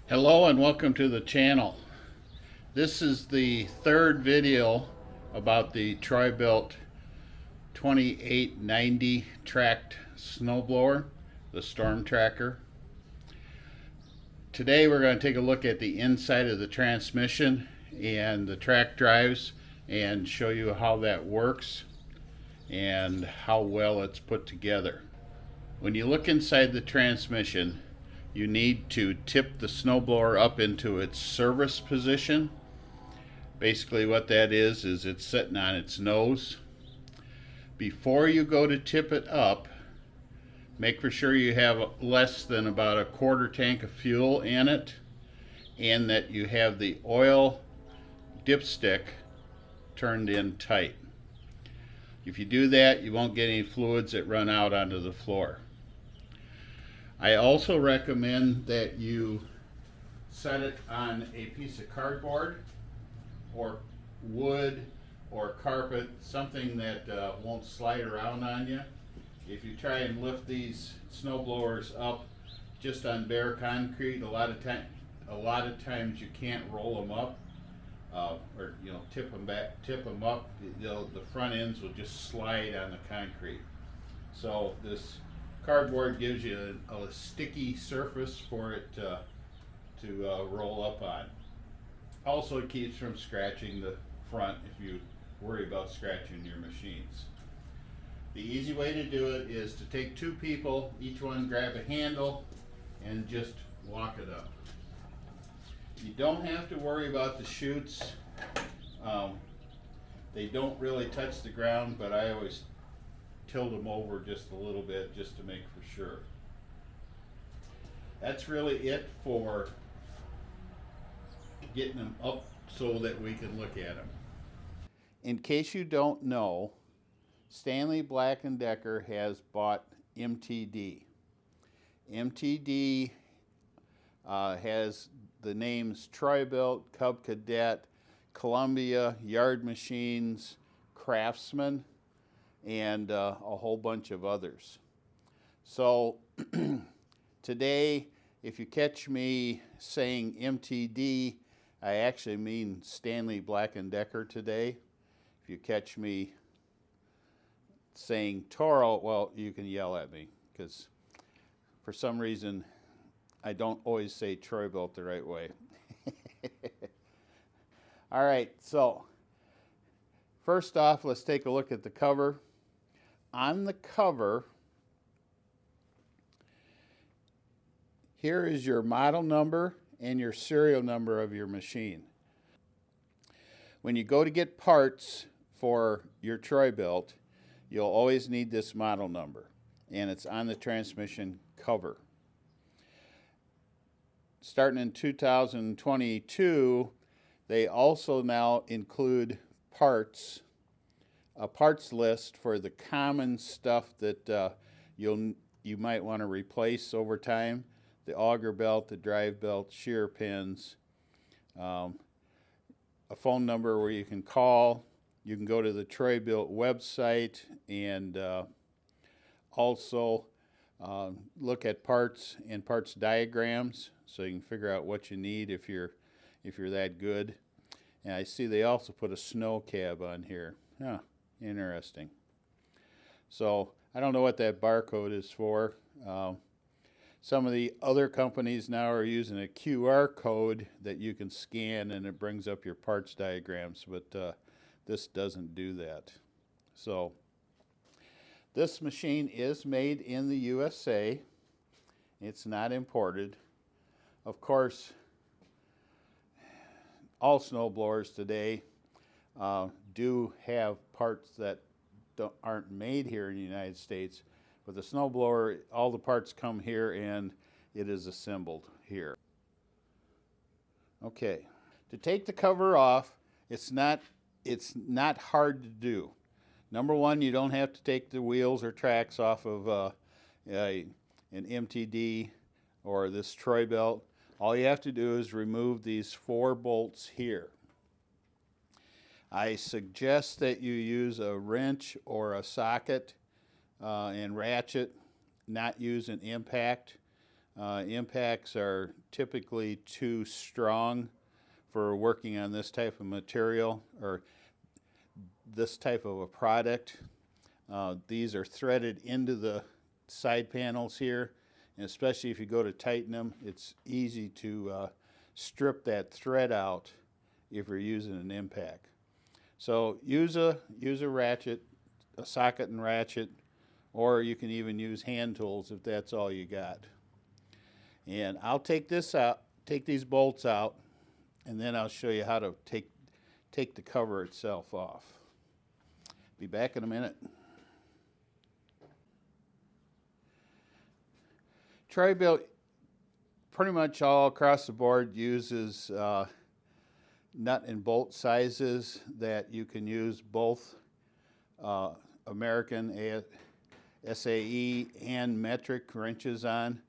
Hello and welcome to the channel. This is the third video about the Troy-Bilt 2890 tracked snowblower, the StormTracker. Today we're going to take a look at the inside of the transmission and the track drives and show you how that works and how well it's put together. When you look inside the transmission, you need to tip the snowblower up into its service position. Basically what that is it's sitting on its nose. Before you go to tip it up, make for sure you have less than about a quarter tank of fuel in it and that you have the oil dipstick turned in tight. If you do that, you won't get any fluids that run out onto the floor. I also recommend that you set it on a piece of cardboard or wood or carpet, something that won't slide around on you. If you try and lift these snow blowers up just on bare concrete, a lot of times you can't roll them up or tip them up. The front ends will just slide on the concrete. So this cardboard gives you a sticky surface for it to roll up on. Also, it keeps from scratching the front if you worry about scratching your machines. The easy way to do it is to take two people, each one grab a handle, and just walk it up. You don't have to worry about the chutes. They don't really touch the ground, but I always tilt them over just a little bit just to make for sure. That's really it for getting them up so that we can look at them. In case you don't know, Stanley Black & Decker has bought MTD. MTD has the names Troy-Bilt, Cub Cadet, Columbia, Yard Machines, Craftsman, and a whole bunch of others. So today, if you catch me saying MTD, I actually mean Stanley Black & Decker today. If you catch me saying Toro, well, you can yell at me because for some reason I don't always say Troy-Bilt the right way. All right, so first off, let's take a look at the cover. On the cover, here is your model number and your serial number of your machine. When you go to get parts for your Troy-Bilt, you'll always need this model number, and it's on the transmission cover. Starting in 2022, they also now include parts, a parts list for the common stuff that you might want to replace over time. The auger belt, the drive belt, shear pins, a phone number where you can call. You can go to the Troy-Bilt website and also look at parts and parts diagrams so you can figure out what you need if you're that good. And I see they also put a snow cab on here. Huh, interesting. So I don't know what that barcode is for. Some of the other companies now are using a QR code that you can scan and it brings up your parts diagrams, but this doesn't do that. So this machine is made in the USA. It's not imported. Of course, all snowblowers today do have parts that aren't made here in the United States. With the snowblower, all the parts come here and it is assembled here. Okay, to take the cover off, it's not hard to do. Number one, you don't have to take the wheels or tracks off of an MTD or this Troy-Bilt. All you have to do is remove these 4 bolts here. I suggest that you use a wrench or a socket and ratchet, not use an impact. Impacts are typically too strong for working on this type of material or this type of a product. These are threaded into the side panels here, and especially if you go to tighten them, it's easy to strip that thread out if you're using an impact. So use a ratchet, a socket and ratchet, or you can even use hand tools if that's all you got. And I'll take this out, take these bolts out, and then I'll show you how to take the cover itself off. Be back in a minute. Troy-Bilt pretty much all across the board uses nut and bolt sizes that you can use both American SAE and metric wrenches on.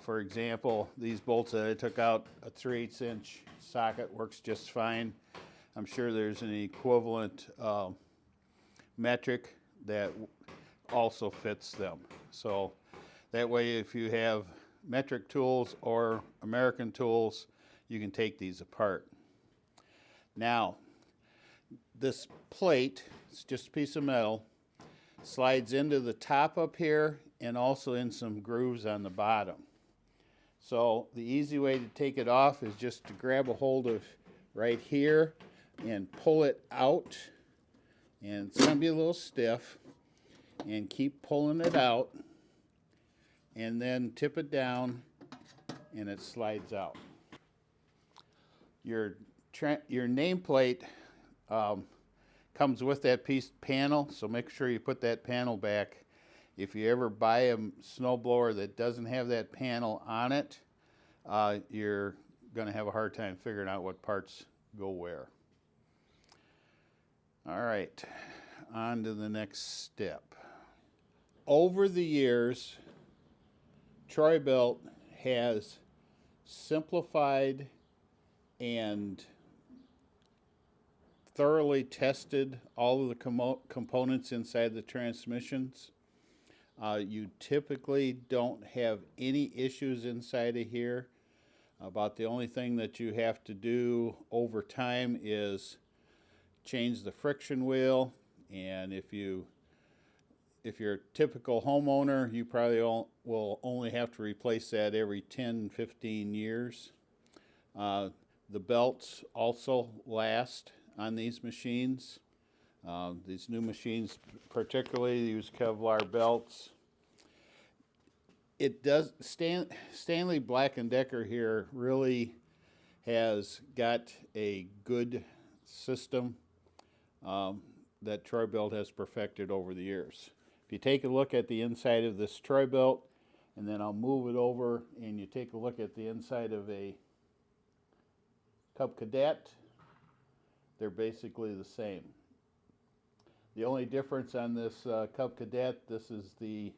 For example, these bolts that I took out, a 3/8 inch socket works just fine. I'm sure there's an equivalent metric that also fits them. So that way, if you have metric tools or American tools, you can take these apart. Now, this plate, it's just a piece of metal, slides into the top up here and also in some grooves on the bottom. So the easy way to take it off is just to grab a hold of right here and pull it out. And it's going to be a little stiff. And keep pulling it out. And then tip it down and it slides out. Your nameplate comes with that piece panel, so make sure you put that panel back. If you ever buy a snowblower that doesn't have that panel on it, you're going to have a hard time figuring out what parts go where. All right, on to the next step. Over the years, Troy-Bilt has simplified and thoroughly tested all of the components inside the transmissions. You typically don't have any issues inside of here. About the only thing that you have to do over time is change the friction wheel, and if you're a typical homeowner, you probably will only have to replace that every 10-15 years. The belts also last on these machines. These new machines particularly use Kevlar belts. It does. Stanley Black & Decker here really has got a good system that Troy-Bilt has perfected over the years. If you take a look at the inside of this Troy-Bilt, and then I'll move it over and you take a look at the inside of a Cub Cadet, they're basically the same. The only difference on this Cub Cadet, this is the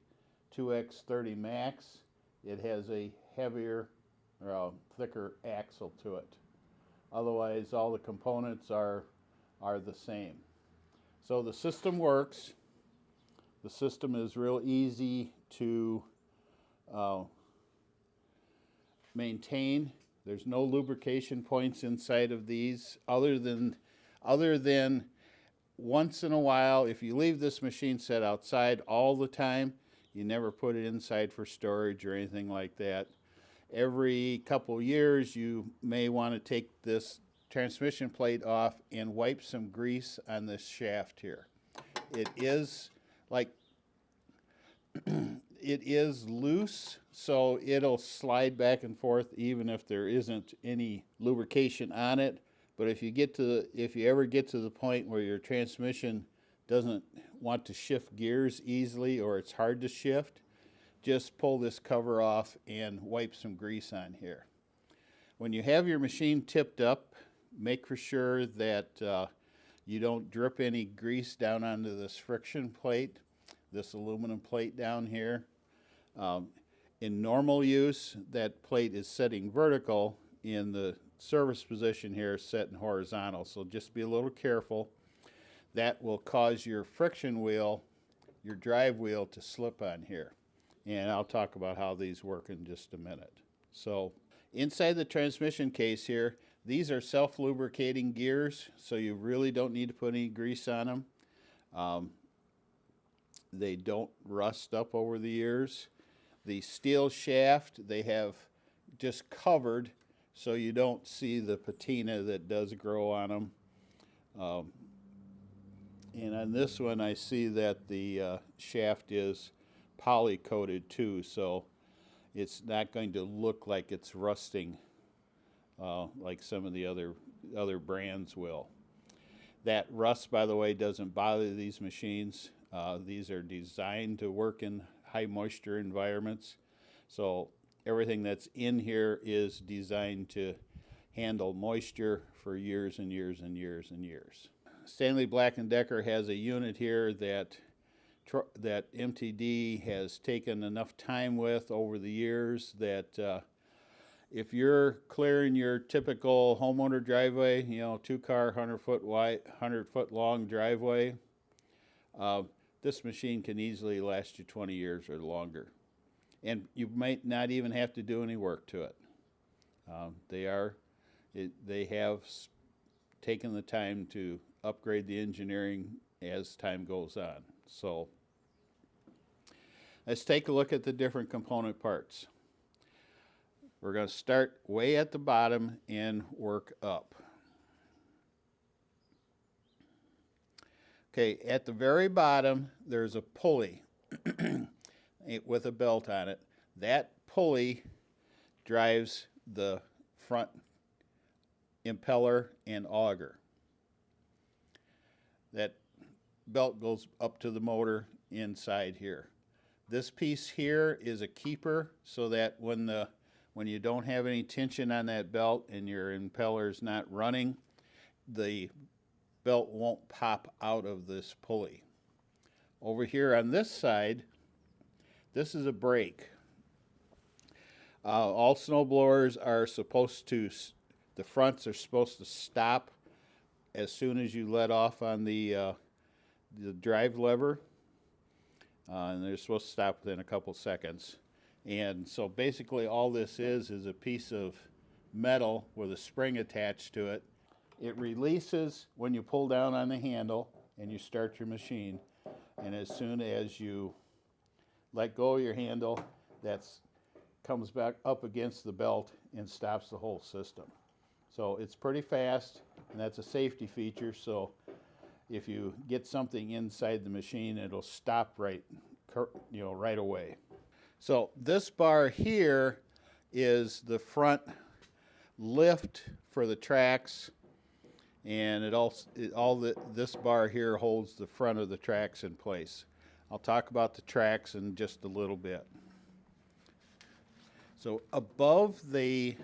2X30 Max. It has a heavier, thicker axle to it. Otherwise, all the components are the same. So the system works. The system is real easy to maintain. There's no lubrication points inside of these other than once in a while. If you leave this machine set outside all the time, you never put it inside for storage or anything like that. Every couple years you may want to take this transmission plate off and wipe some grease on this shaft here. It is it is loose, so it'll slide back and forth even if there isn't any lubrication on it. But if you ever get to the point where your transmission doesn't want to shift gears easily or it's hard to shift, just pull this cover off and wipe some grease on here. When you have your machine tipped up, make for sure that you don't drip any grease down onto this friction plate, this aluminum plate down here. In normal use, that plate is setting vertical. In the service position here, setting horizontal. So just be a little careful. That will cause your friction wheel, your drive wheel, to slip on here. and I'll talk about how these work in just a minute. So inside the transmission case here, these are self-lubricating gears, so you really don't need to put any grease on them. They don't rust up over the years. The steel shaft they have just covered so you don't see the patina that does grow on them. And on this one I see that the shaft is poly coated too, so it's not going to look like it's rusting like some of the other brands will. That rust, by the way, doesn't bother these machines. These are designed to work in high moisture environments, so everything that's in here is designed to handle moisture for years and years and years and years. Stanley Black & Decker has a unit here that MTD has taken enough time with over the years that if you're clearing your typical homeowner driveway, 2-car, 100-foot wide, 100-foot long driveway, this machine can easily last you 20 years or longer. And you might not even have to do any work to it. They have taken the time to upgrade the engineering as time goes on. So let's take a look at the different component parts. We're going to start way at the bottom and work up. Okay, at the very bottom there's a pulley with a belt on it. That pulley drives the front impeller and auger. That belt goes up to the motor inside here. This piece here is a keeper so that when you don't have any tension on that belt and your impeller is not running, the belt won't pop out of this pulley. Over here on this side, this is a brake. All snowblowers are supposed to, the fronts are supposed to stop as soon as you let off on the drive lever, and they're supposed to stop within a couple seconds. And so basically all this is a piece of metal with a spring attached to it. It releases when you pull down on the handle and you start your machine, and as soon as you let go of your handle, that comes back up against the belt and stops the whole system. So it's pretty fast, and that's a safety feature, so if you get something inside the machine, it'll stop right away. So this bar here is the front lift for the tracks, and this bar here holds the front of the tracks in place. I'll talk about the tracks in just a little bit. So above the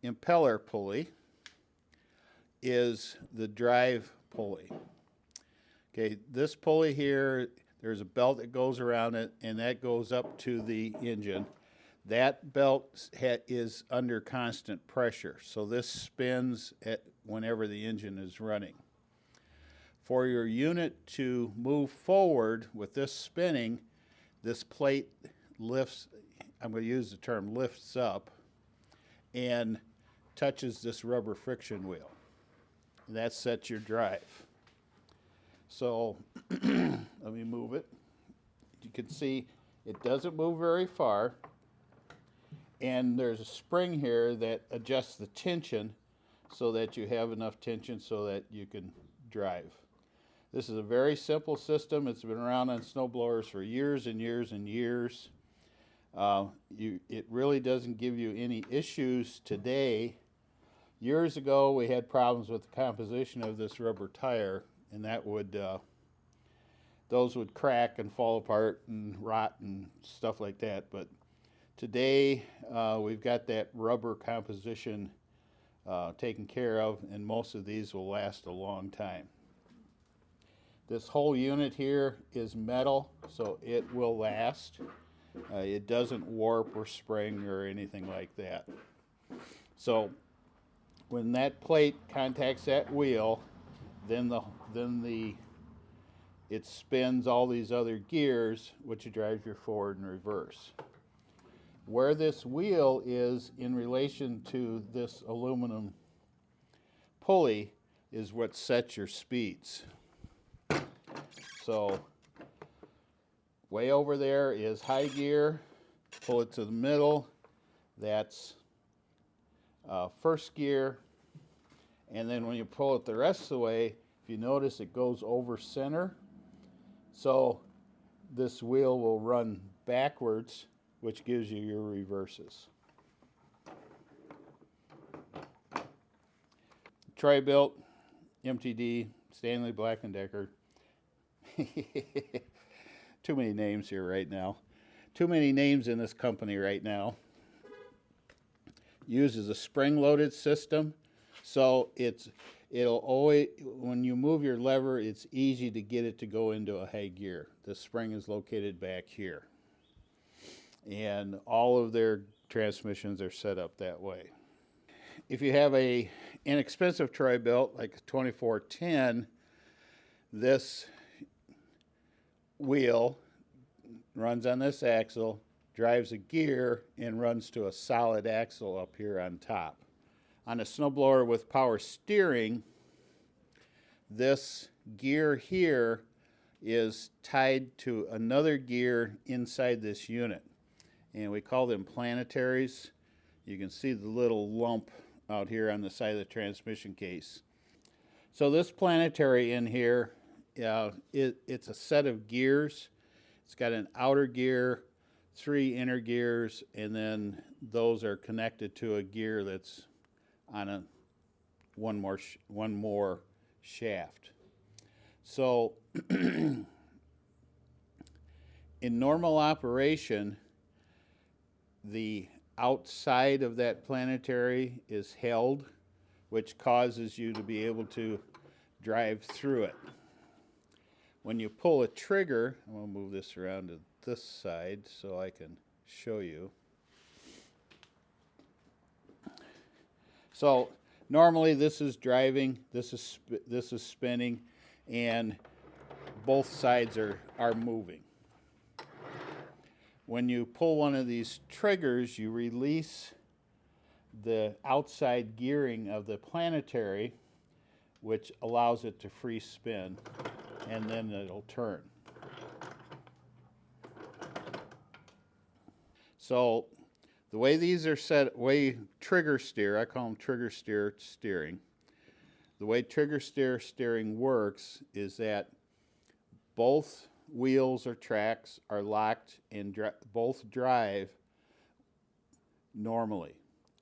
impeller pulley is the drive pulley. Okay, this pulley here, there's a belt that goes around it, and that goes up to the engine. That belt is under constant pressure, so this spins whenever the engine is running. For your unit to move forward with this spinning, this plate lifts, I'm going to use the term lifts up, and touches this rubber friction wheel. And that sets your drive. So let me move it. You can see it doesn't move very far, and there's a spring here that adjusts the tension so that you have enough tension so that you can drive. This is a very simple system. It's been around on snowblowers for years and years and years. It really doesn't give you any issues today. Years ago we had problems with the composition of this rubber tire, and that those would crack and fall apart and rot and stuff like that. But today we've got that rubber composition taken care of, and most of these will last a long time. This whole unit here is metal, so it will last. It doesn't warp or spring or anything like that. So when that plate contacts that wheel, then the it spins all these other gears, which drives your forward and reverse. Where this wheel is in relation to this aluminum pulley is what sets your speeds. So way over there is high gear. Pull it to the middle. That's first gear. And then when you pull it the rest of the way, if you notice, it goes over center. So this wheel will run backwards, which gives you your reverses. Troy-Bilt, MTD, Stanley Black & Decker. Too many names here right now. Too many names in this company right now. Uses a spring-loaded system, so it'll always, when you move your lever, it's easy to get it to go into a high gear. The spring is located back here, and all of their transmissions are set up that way. If you have a inexpensive Troy-Bilt like a 2410, this wheel runs on this axle, drives a gear, and runs to a solid axle up here on top. On a snowblower with power steering, this gear here is tied to another gear inside this unit, and we call them planetaries. You can see the little lump out here on the side of the transmission case. So this planetary in here, it's a set of gears. It's got an outer gear, 3 inner gears, and then those are connected to a gear that's on one more shaft. So in normal operation, the outside of that planetary is held, which causes you to be able to drive through it. When you pull a trigger, I'm going to move this around to this side so I can show you. So normally this is driving, this is spinning, and both sides are moving. When you pull one of these triggers, you release the outside gearing of the planetary, which allows it to free spin, and then it'll turn. So the way these are set, way trigger steer, I call them trigger steer steering. The way trigger steer steering works is that both wheels or tracks are locked and both drive normally.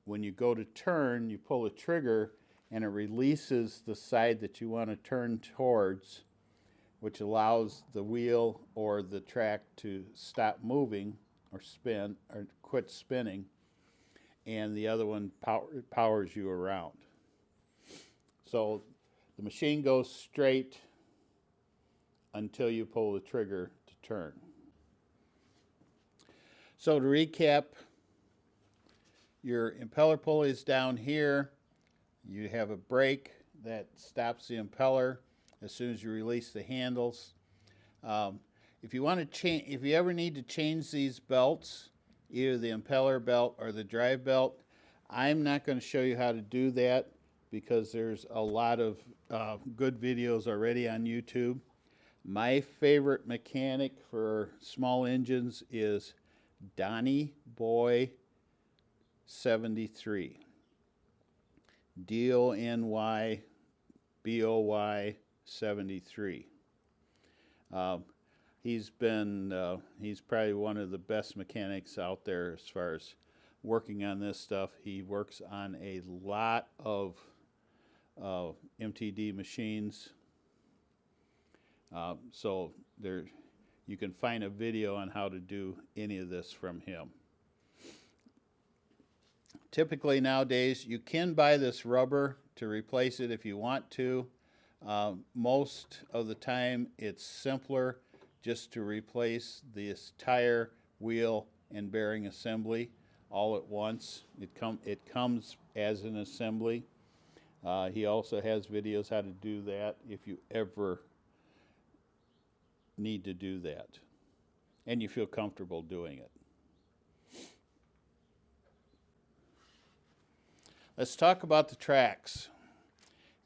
When you go to turn, you pull a trigger and it releases the side that you want to turn towards, which allows the wheel or the track to stop moving or spin or quit spinning, and the other one powers you around. So the machine goes straight until you pull the trigger to turn. So to recap, your impeller pulley is down here. You have a brake that stops the impeller as soon as you release the handles. If you want to change, if you ever need to change these belts, either the impeller belt or the drive belt, I'm not going to show you how to do that because there's a lot of good videos already on YouTube. My favorite mechanic for small engines is Donny Boy 73. DONYBOY 73. He's probably one of the best mechanics out there as far as working on this stuff. He works on a lot of MTD machines. So there, you can find a video on how to do any of this from him. Typically nowadays, you can buy this rubber to replace it if you want to. Most of the time, it's simpler just to replace this tire, wheel, and bearing assembly all at once. It comes as an assembly. He also has videos how to do that if you ever need to do that, and you feel comfortable doing it. Let's talk about the tracks.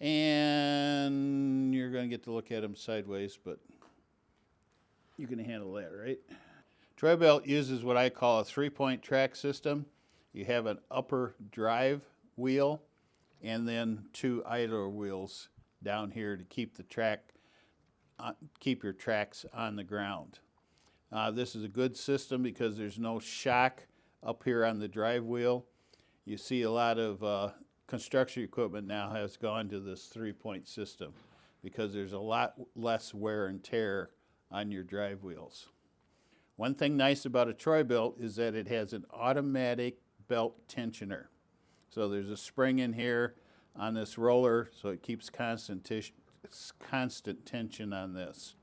And you're going to get to look at them sideways, but you can handle that, right? Troy-Bilt uses what I call a 3-point track system. You have an upper drive wheel and then 2 idler wheels down here to keep the keep your tracks on the ground. This is a good system because there's no shock up here on the drive wheel. You see a lot of construction equipment now has gone to this 3-point system because there's a lot less wear and tear on your drive wheels. One thing nice about a Troy-Bilt is that it has an automatic belt tensioner. So there's a spring in here on this roller, so it keeps constant tension on this.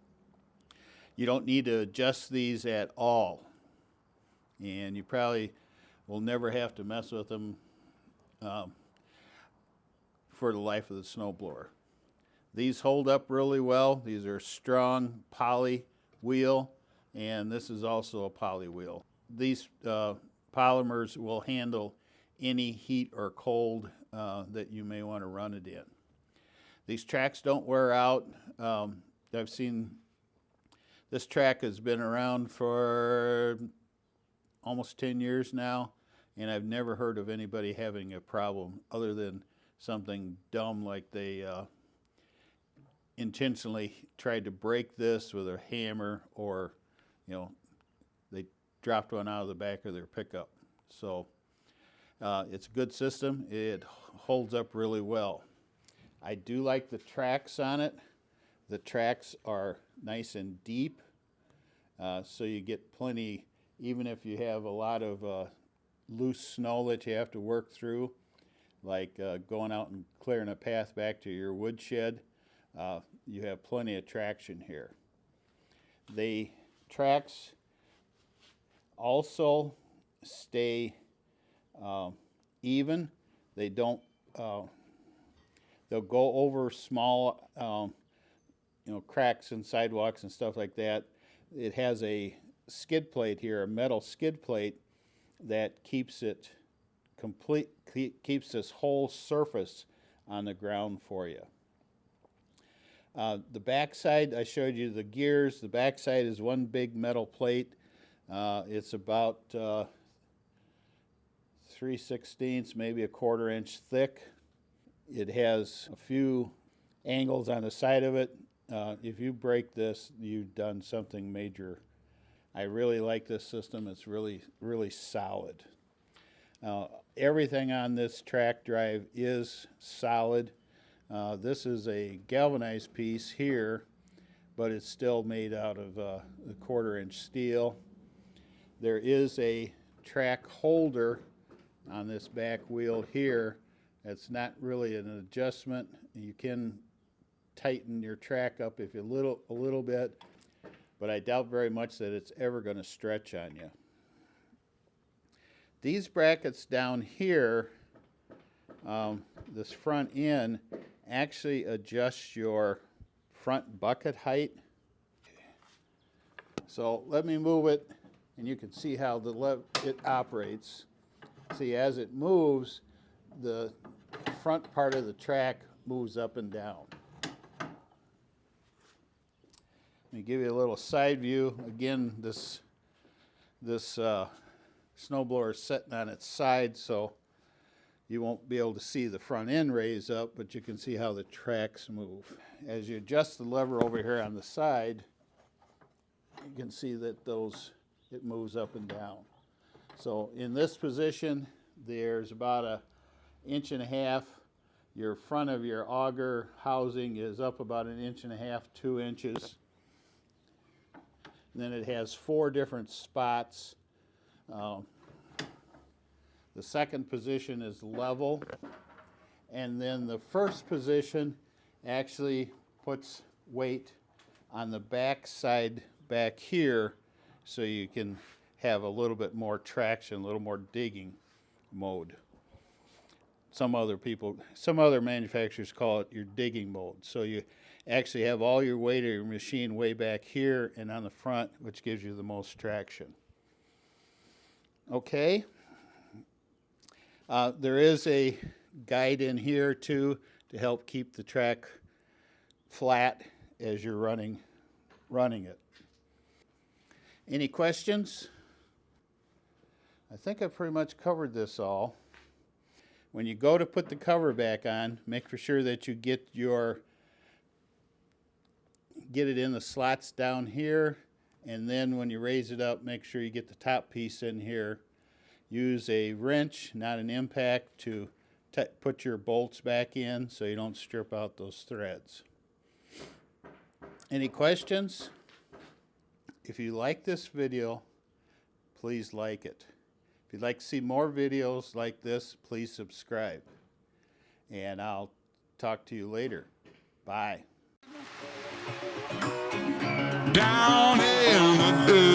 You don't need to adjust these at all, and you probably will never have to mess with them for the life of the snowblower. These hold up really well. These are strong poly wheel, and this is also a poly wheel. These polymers will handle any heat or cold that you may want to run it in. These tracks don't wear out. I've seen this track has been around for almost 10 years now, and I've never heard of anybody having a problem other than something dumb like they intentionally tried to break this with a hammer, or they dropped one out of the back of their pickup. So it's a good system. It holds up really well. I do like the tracks on it. The tracks are nice and deep, so you get plenty, even if you have a lot of loose snow that you have to work through, like going out and clearing a path back to your woodshed. You have plenty of traction here. The tracks also stay even. They don't. They'll go over small, cracks in sidewalks and stuff like that. It has a skid plate here, a metal skid plate that keeps it complete, keeps this whole surface on the ground for you. The backside, I showed you the gears. The backside is one big metal plate. It's about 3/16, maybe a 1/4 inch thick. It has a few angles on the side of it. If you break this, you've done something major. I really like this system. It's really, really solid. Everything on this track drive is solid. This is a galvanized piece here, but it's still made out of the 1/4 inch steel. There is a track holder on this back wheel here. It's not really an adjustment. You can tighten your track up if you a little bit, but I doubt very much that it's ever going to stretch on you. These brackets down here, this front end, actually adjusts your front bucket height. So let me move it, and you can see how it operates. See, as it moves, the front part of the track moves up and down. Let me give you a little side view. Again, this snowblower is sitting on its side, so you won't be able to see the front end raise up, but you can see how the tracks move. As you adjust the lever over here on the side, you can see that it moves up and down. So in this position, there's about 1.5 inches. Your front of your auger housing is up about 1.5 inches, 2 inches. And then it has 4 different spots. The second position is level, and then the first position actually puts weight on the back side back here, so you can have a little bit more traction, a little more digging mode. Some other manufacturers call it your digging mode. So actually have all your weight of your machine way back here and on the front, which gives you the most traction. Okay. There is a guide in here too to help keep the track flat as you're running it. Any questions? I think I've pretty much covered this all. When you go to put the cover back on, make for sure that you get it in the slots down here, and then when you raise it up, make sure you get the top piece in here. Use a wrench, not an impact, to put your bolts back in so you don't strip out those threads. Any questions? If you like this video, please like it. If you'd like to see more videos like this, please subscribe. And I'll talk to you later. Bye. Down in the